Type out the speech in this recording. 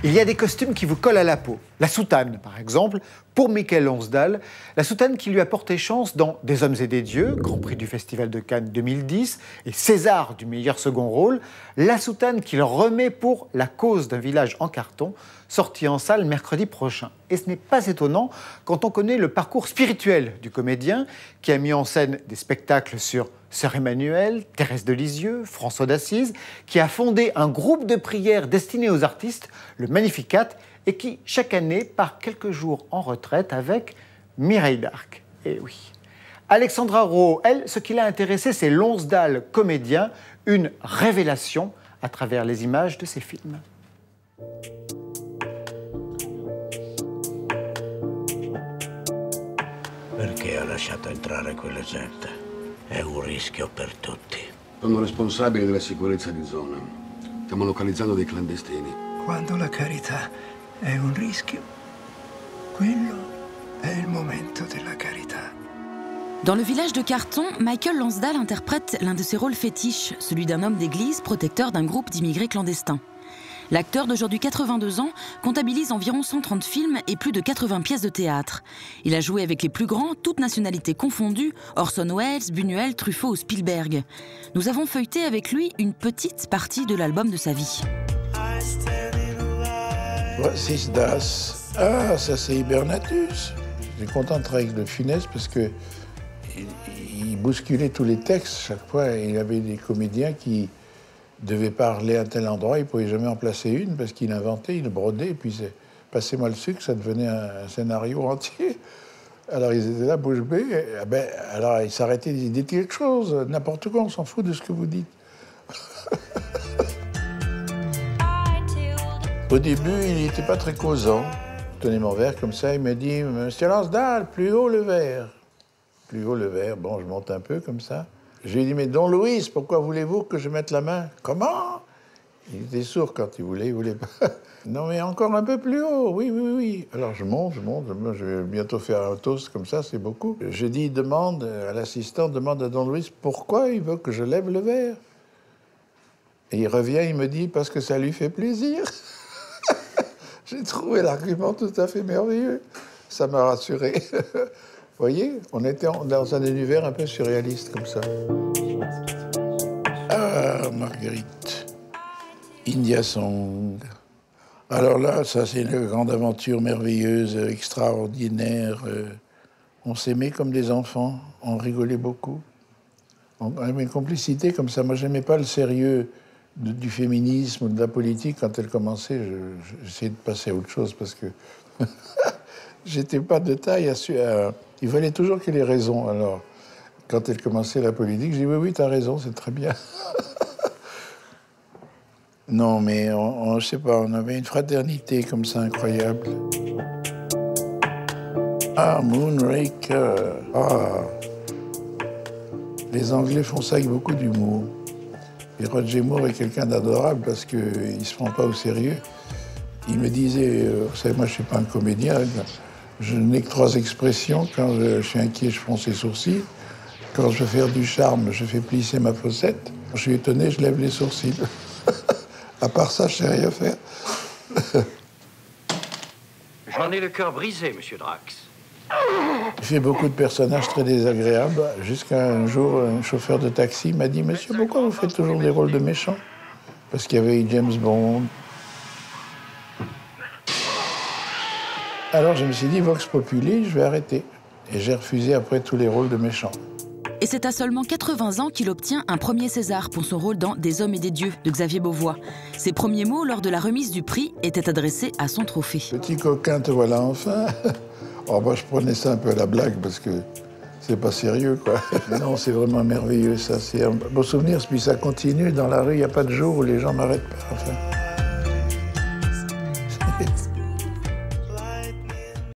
Il y a des costumes qui vous collent à la peau. La soutane, par exemple, pour Michael Lonsdal, la soutane qui lui a porté chance dans Des hommes et des dieux, Grand Prix du Festival de Cannes 2010, et César du meilleur second rôle, la soutane qu'il remet pour La cause d'un village en carton, sorti en salle mercredi prochain. Et ce n'est pas étonnant quand on connaît le parcours spirituel du comédien, qui a mis en scène des spectacles sur Sœur Emmanuelle, Thérèse de Lisieux, François d'Assise, qui a fondé un groupe de prières destiné aux artistes, le Magnificat, et qui, chaque année, part quelques jours en retraite avec Mireille d'Arc. Et oui. Alexandra Rowe, elle, ce qui l'a intéressée, c'est Lonsdal, comédien, une révélation à travers les images de ses films. Perché ha lasciato entrare quella gente? È un rischio per tutti. Sono responsabile della sicurezza di zona. Stiamo localizzando dei clandestini. Quando la carità è un rischio, quello è il momento della carità. Dans Le village de carton, Michael Lonsdal interprète l'un de ses rôles fétiches, celui d'un homme d'église protecteur d'un groupe d'immigrés clandestins. L'acteur d'aujourd'hui 82 ans comptabilise environ 130 films et plus de 80 pièces de théâtre. Il a joué avec les plus grands, toutes nationalités confondues, Orson Welles, Buñuel, Truffaut ou Spielberg. Nous avons feuilleté avec lui une petite partie de l'album de sa vie. Was ist das? Ah, ça c'est Hibernatus. J'étais content de travailler avec De Funès parce que il bousculait tous les textes chaque fois. Il avait des comédiens qui devait parler à tel endroit, il ne pouvait jamais en placer une parce qu'il inventait, il brodait, et puis passez-moi le sucre, ça devenait un scénario entier. Alors ils étaient là, bouche bée, alors ils s'arrêtaient, ils disaient quelque chose, n'importe quoi, on s'en fout de ce que vous dites. Au début, il n'était pas très causant. Je tenais mon verre comme ça, il m'a dit « Monsieur Lonsdal, plus haut le verre ». Plus haut le verre, bon, je monte un peu comme ça. Je lui ai dit, mais Don Luis, pourquoi voulez-vous que je mette la main? Comment? Il était sourd quand il voulait pas. Non, mais encore un peu plus haut, oui, oui, oui. Alors je monte, moi, je vais bientôt faire un toast comme ça, c'est beaucoup. Je dis, demande à l'assistant, demande à Don Luis pourquoi il veut que je lève le verre. Et il revient, il me dit, parce que ça lui fait plaisir. J'ai trouvé l'argument tout à fait merveilleux. Ça m'a rassuré. Vous voyez, on était dans un univers un peu surréaliste comme ça. Ah, Marguerite. India Song. Alors là, ça c'est une grande aventure merveilleuse, extraordinaire. On s'aimait comme des enfants, on rigolait beaucoup. On avait une complicité comme ça. Moi, j'aimais pas le sérieux du féminisme ou de la politique. Quand elle commençait, j'essayais de passer à autre chose parce que j'étais pas de taille à... Il fallait toujours qu'elle ait raison. Alors, quand elle commençait la politique, je dis oui, t'as raison, c'est très bien. Non, mais je sais pas, on avait une fraternité comme ça incroyable. Ah, Moonraker. Ah. Les Anglais font ça avec beaucoup d'humour. Et Roger Moore est quelqu'un d'adorable parce qu'il ne se prend pas au sérieux. Il me disait, vous savez, moi je ne suis pas un comédien, je n'ai que 3 expressions. Quand je suis inquiet, je fronce les sourcils. Quand je veux faire du charme, je fais plisser ma fossette. Quand je suis étonné, je lève les sourcils. À part ça, je ne sais rien faire. J'en ai le cœur brisé, monsieur Drax. J'ai fait beaucoup de personnages très désagréables, jusqu'à un jour, un chauffeur de taxi m'a dit « Monsieur, pourquoi vous faites toujours des rôles de méchants ?» Parce qu'il y avait eu James Bond. Alors je me suis dit « Vox Populi, je vais arrêter ». Et j'ai refusé après tous les rôles de méchants. Et c'est à seulement 80 ans qu'il obtient un premier César pour son rôle dans Des hommes et des dieux de Xavier Beauvois. Ses premiers mots lors de la remise du prix étaient adressés à son trophée. « Petit coquin, te voilà enfin !» Oh, moi, je prenais ça un peu à la blague parce que c'est pas sérieux, quoi. Mais non, c'est vraiment merveilleux, ça. C'est un beau souvenir, puis ça continue. Dans la rue, il n'y a pas de jour où les gens m'arrêtent pas. Enfin.